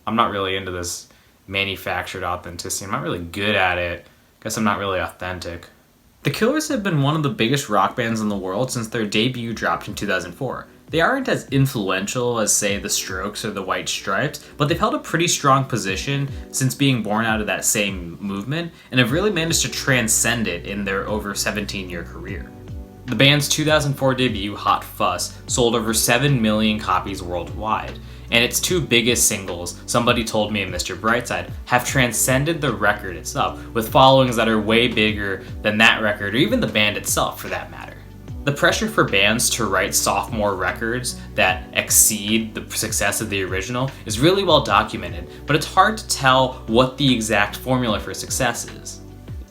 I'm not really into this manufactured authenticity. I'm not really good at it. Guess I'm not really authentic. The Killers have been one of the biggest rock bands in the world since their debut dropped in 2004. They aren't as influential as, say, the Strokes or the White Stripes, but they've held a pretty strong position since being born out of that same movement, and have really managed to transcend it in their over 17-year career. The band's 2004 debut, Hot Fuss, sold over 7 million copies worldwide, and its two biggest singles, Somebody Told Me and Mr. Brightside, have transcended the record itself, with followings that are way bigger than that record, or even the band itself for that matter. The pressure for bands to write sophomore records that exceed the success of the original is really well documented, but it's hard to tell what the exact formula for success is.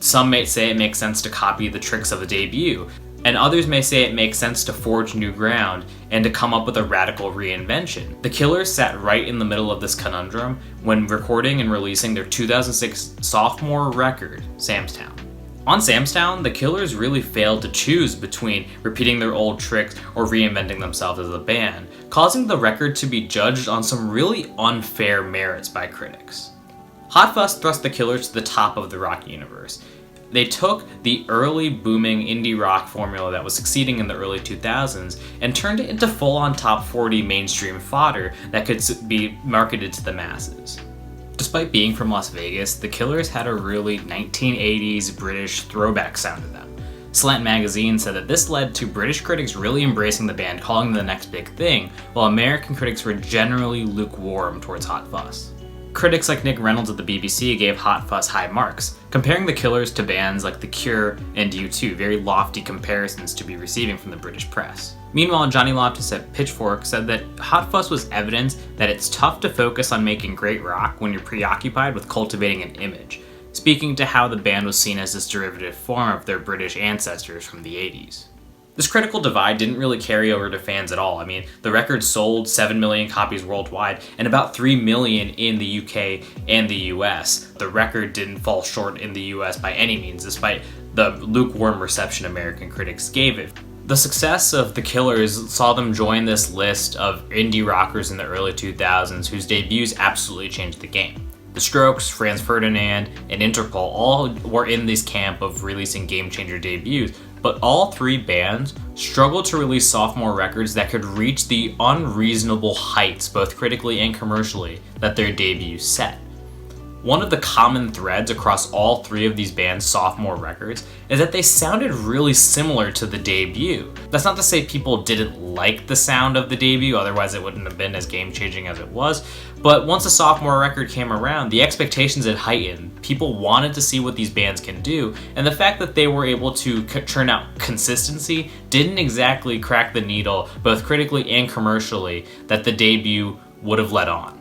Some may say it makes sense to copy the tricks of the debut, and others may say it makes sense to forge new ground and to come up with a radical reinvention. The Killers sat right in the middle of this conundrum when recording and releasing their 2006 sophomore record, Sam's Town. On Sam's Town, the Killers really failed to choose between repeating their old tricks or reinventing themselves as a band, causing the record to be judged on some really unfair merits by critics. Hot Fuss thrust the Killers to the top of the rock universe. They took the early booming indie rock formula that was succeeding in the early 2000s and turned it into full-on top 40 mainstream fodder that could be marketed to the masses. Despite being from Las Vegas, the Killers had a really 1980s British throwback sound to them. Slant magazine said that this led to British critics really embracing the band, calling them the next big thing, while American critics were generally lukewarm towards Hot Fuss. Critics like Nick Reynolds of the BBC gave Hot Fuss high marks, comparing the Killers to bands like The Cure and U2, very lofty comparisons to be receiving from the British press. Meanwhile, Johnny Loftus at Pitchfork said that Hot Fuss was evidence that it's tough to focus on making great rock when you're preoccupied with cultivating an image, speaking to how the band was seen as this derivative form of their British ancestors from the 80s. This critical divide didn't really carry over to fans at all. I mean, the record sold 7 million copies worldwide and about 3 million in the UK and the US. The record didn't fall short in the US by any means, despite the lukewarm reception American critics gave it. The success of the Killers saw them join this list of indie rockers in the early 2000s whose debuts absolutely changed the game. The Strokes, Franz, Ferdinand, and Interpol all were in this camp of releasing game-changer debuts, but all three bands struggled to release sophomore records that could reach the unreasonable heights, both critically and commercially, that their debuts set. One of the common threads across all three of these bands' sophomore records is that they sounded really similar to the debut. That's not to say people didn't like the sound of the debut, otherwise it wouldn't have been as game-changing as it was, but once a sophomore record came around, the expectations had heightened. People wanted to see what these bands can do, and the fact that they were able to churn out consistency didn't exactly crack the needle, both critically and commercially, that the debut would have let on.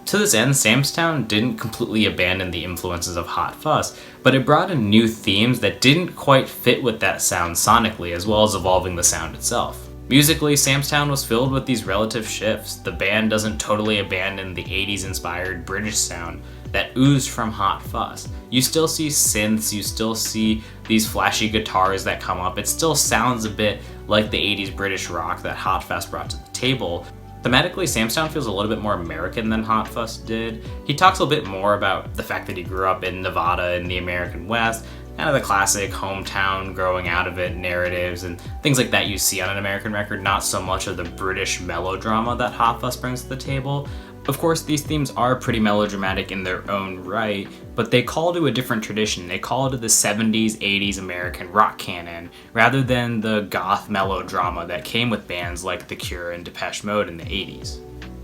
To this end, Sam's Town didn't completely abandon the influences of Hot Fuss, but it brought in new themes that didn't quite fit with that sound sonically, as well as evolving the sound itself. Musically, Sam's Town was filled with these relative shifts. The band doesn't totally abandon the 80s inspired British sound that oozed from Hot Fuss. You still see synths, you still see these flashy guitars that come up. It still sounds a bit like the 80s British rock that Hot Fuss brought to the table. Thematically, Sam's Town feels a little bit more American than Hot Fuss did. He talks a bit more about the fact that he grew up in Nevada in the American West, kind of the classic hometown growing out of it narratives and things like that you see on an American record, not so much of the British melodrama that Hot Fuss brings to the table. Of course, these themes are pretty melodramatic in their own right, but they call to a different tradition. They call to the 70s, 80s American rock canon, rather than the goth melodrama that came with bands like The Cure and Depeche Mode in the 80s.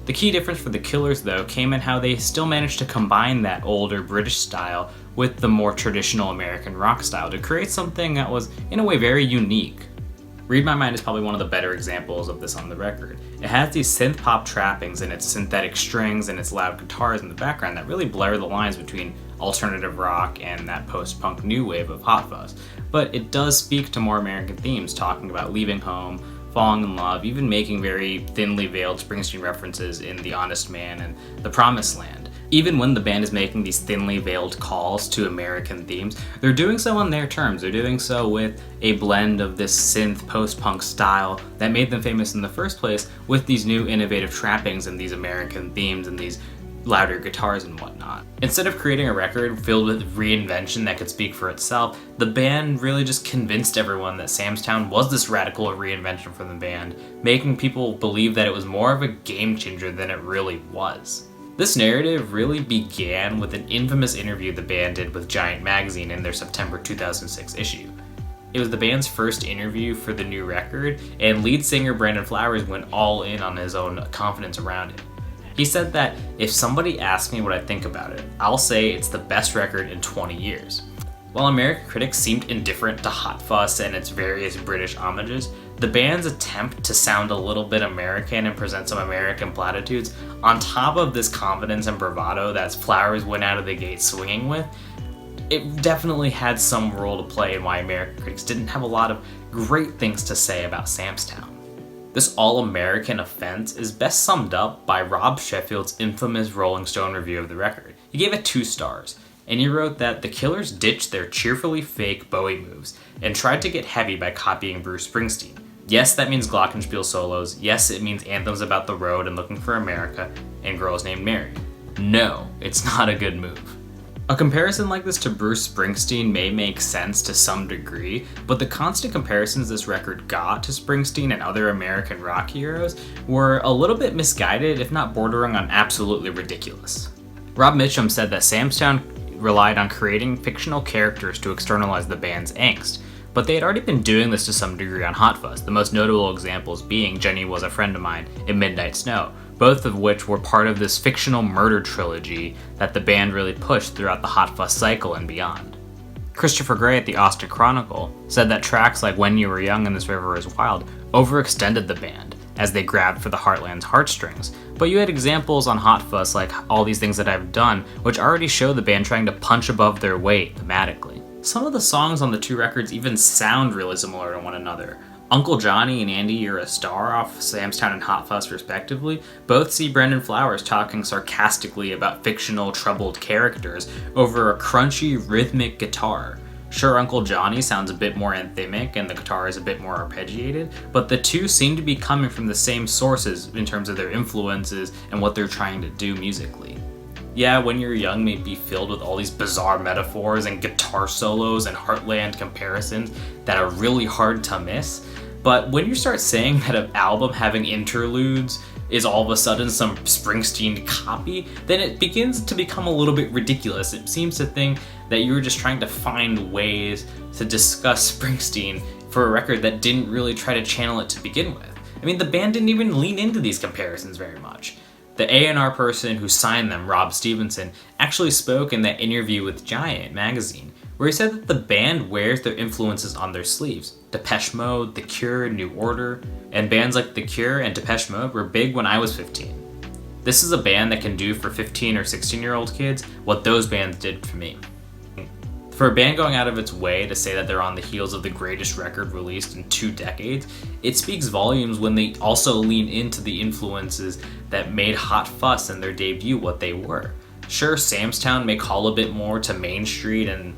The key difference for the Killers, though, came in how they still managed to combine that older British style with the more traditional American rock style to create something that was, in a way, very unique. Read My Mind is probably one of the better examples of this on the record. It has these synth pop trappings and its synthetic strings and its loud guitars in the background that really blur the lines between alternative rock and that post-punk new wave of Hot Fuss. But it does speak to more American themes, talking about leaving home, falling in love, even making very thinly veiled Springsteen references in The Honest Man and The Promised Land. Even when the band is making these thinly veiled calls to American themes, they're doing so on their terms. They're doing so with a blend of this synth post-punk style that made them famous in the first place, with these new innovative trappings and these American themes and these louder guitars and whatnot. Instead of creating a record filled with reinvention that could speak for itself, the band really just convinced everyone that Sam's Town was this radical reinvention for the band, making people believe that it was more of a game changer than it really was. This narrative really began with an infamous interview the band did with Giant magazine in their September 2006 issue. It was the band's first interview for the new record, and lead singer Brandon Flowers went all in on his own confidence around it. He said that, "If somebody asks me what I think about it, I'll say it's the best record in 20 years. While American critics seemed indifferent to Hot Fuss and its various British homages, the band's attempt to sound a little bit American and present some American platitudes, on top of this confidence and bravado that Flowers went out of the gate swinging with, it definitely had some role to play in why American critics didn't have a lot of great things to say about Sam's Town." This all-American offense is best summed up by Rob Sheffield's infamous Rolling Stone review of the record. He gave it 2 stars, and he wrote that the Killers ditched their cheerfully fake Bowie moves and tried to get heavy by copying Bruce Springsteen. Yes, that means glockenspiel solos. Yes, it means anthems about the road and looking for America and girls named Mary. No, it's not a good move. A comparison like this to Bruce Springsteen may make sense to some degree, but the constant comparisons this record got to Springsteen and other American rock heroes were a little bit misguided, if not bordering on absolutely ridiculous. Rob Mitchum said that Sam's Town relied on creating fictional characters to externalize the band's angst, but they had already been doing this to some degree on Hot Fuzz, the most notable examples being Jenny Was a Friend of Mine and Midnight Snow, both of which were part of this fictional murder trilogy that the band really pushed throughout the Hot Fuss cycle and beyond. Christopher Gray at the Austin Chronicle said that tracks like When You Were Young and This River Is Wild overextended the band as they grabbed for the Heartland's heartstrings, but you had examples on Hot Fuss like All These Things That I've Done, which already show the band trying to punch above their weight thematically. Some of the songs on the 2 records even sound really similar to one another. Uncle Johnny and Andy You're a Star off Sam's Town and Hot Fuss respectively both see Brandon Flowers talking sarcastically about fictional troubled characters over a crunchy rhythmic guitar. Sure, Uncle Johnny sounds a bit more anthemic and the guitar is a bit more arpeggiated, but the two seem to be coming from the same sources in terms of their influences and what they're trying to do musically. Yeah, When You're Young may be filled with all these bizarre metaphors and guitar solos and Heartland comparisons that are really hard to miss, but when you start saying that an album having interludes is all of a sudden some Springsteen copy, then it begins to become a little bit ridiculous. It seems to think that you were just trying to find ways to discuss Springsteen for a record that didn't really try to channel it to begin with. I mean, the band didn't even lean into these comparisons very much. The A&R person who signed them, Rob Stevenson, actually spoke in that interview with Giant magazine, where he said that the band wears their influences on their sleeves. Depeche Mode, The Cure, New Order, and bands like The Cure and Depeche Mode were big when I was 15. This is a band that can do for 15 or 16-year-old kids what those bands did for me. For a band going out of its way to say that they're on the heels of the greatest record released in 2 decades, it speaks volumes when they also lean into the influences that made Hot Fuss and their debut what they were. Sure, Sam's Town may call a bit more to Main Street and,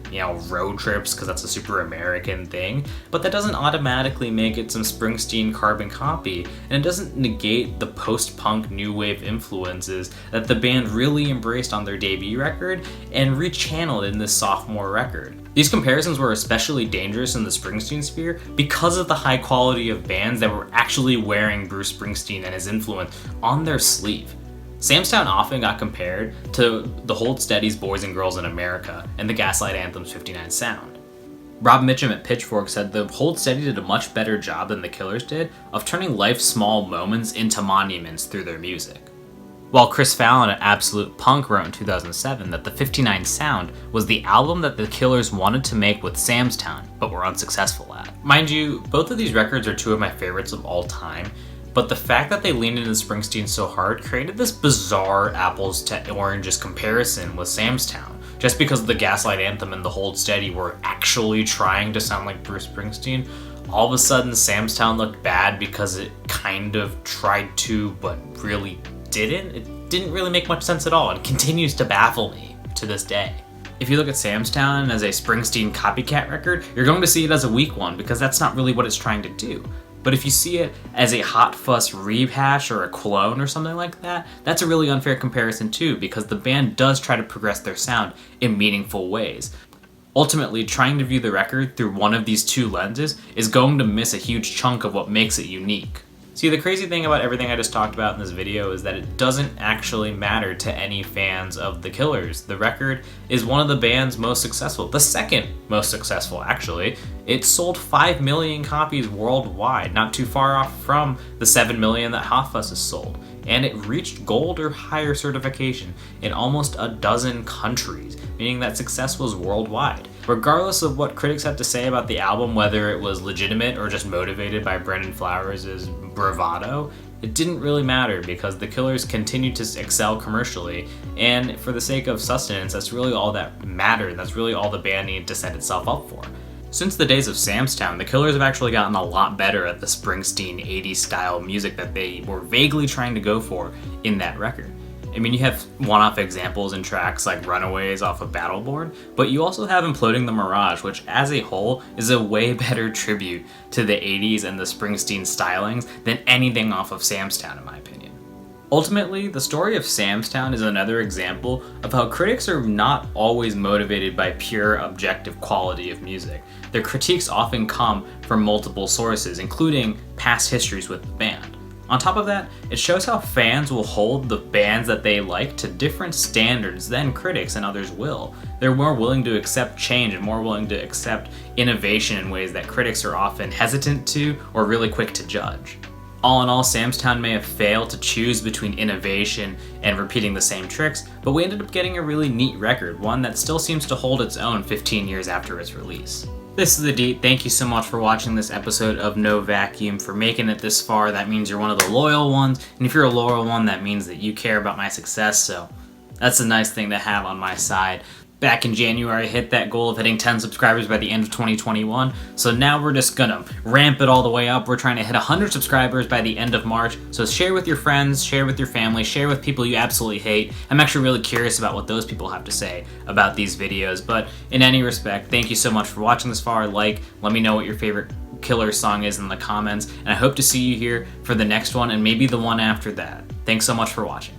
road trips because that's a super American thing, but that doesn't automatically make it some Springsteen carbon copy, and it doesn't negate the post-punk new wave influences that the band really embraced on their debut record and rechanneled in this sophomore record. These comparisons were especially dangerous in the Springsteen sphere because of the high quality of bands that were actually wearing Bruce Springsteen and his influence on their sleeve. Sam's Town often got compared to the Hold Steady's Boys and Girls in America and the Gaslight Anthem's 59 sound. Rob Mitchum at Pitchfork said the Hold Steady did a much better job than the Killers did of turning life's small moments into monuments through their music. While Chris Fallon at Absolute Punk wrote in 2007 that the 59 sound was the album that the Killers wanted to make with Sam's Town, but were unsuccessful at. Mind you, both of these records are 2 of my favorites of all time, but the fact that they leaned into Springsteen so hard created this bizarre apples to oranges comparison with Sam's Town. Just because the Gaslight Anthem and the Hold Steady were actually trying to sound like Bruce Springsteen, all of a sudden Sam's Town looked bad because it kind of tried to, but really didn't. It didn't really make much sense at all and continues to baffle me to this day. If you look at Sam's Town as a Springsteen copycat record, you're going to see it as a weak one because that's not really what it's trying to do. But if you see it as a Hot Fuss rehash or a clone or something like that, that's a really unfair comparison too, because the band does try to progress their sound in meaningful ways. Ultimately, trying to view the record through one of these two lenses is going to miss a huge chunk of what makes it unique. See, the crazy thing about everything I just talked about in this video is that it doesn't actually matter to any fans of The Killers. The record is one of the band's most successful, the second most successful actually. It sold 5 million copies worldwide, not too far off from the 7 million that Hot Fuss has sold. And it reached gold or higher certification in almost a dozen countries, meaning that success was worldwide. Regardless of what critics had to say about the album, whether it was legitimate or just motivated by Brendan Flowers' bravado, it didn't really matter because the Killers continued to excel commercially, and for the sake of sustenance, that's really all that mattered. That's really all the band needed to set itself up for. Since the days of Sam's Town, the Killers have actually gotten a lot better at the Springsteen 80s style music that they were vaguely trying to go for in that record. I mean, you have one-off examples in tracks like Runaways off of Battleborn, but you also have Imploding the Mirage, which as a whole is a way better tribute to the 80s and the Springsteen stylings than anything off of Sam's Town, in my opinion. Ultimately, the story of Sam's Town is another example of how critics are not always motivated by pure objective quality of music. Their critiques often come from multiple sources, including past histories with the band. On top of that, it shows how fans will hold the bands that they like to different standards than critics and others will. They're more willing to accept change and more willing to accept innovation in ways that critics are often hesitant to or really quick to judge. All in all, Sam's Town may have failed to choose between innovation and repeating the same tricks, but we ended up getting a really neat record, one that still seems to hold its own 15 years after its release. This is Adit. Thank you so much for watching this episode of No Vacuum, for making it this far. That means you're one of the loyal ones, and if you're a loyal one, that means that you care about my success, so that's a nice thing to have on my side. Back in January, I hit that goal of hitting 10 subscribers by the end of 2021, so now we're just gonna ramp it all the way up. We're trying to hit 100 subscribers by the end of March, so share with your friends, share with your family, share with people you absolutely hate. I'm actually really curious about what those people have to say about these videos, but in any respect, thank you so much for watching this far. Let me know what your favorite Killers song is in the comments, and I hope to see you here for the next one and maybe the one after that. Thanks so much for watching.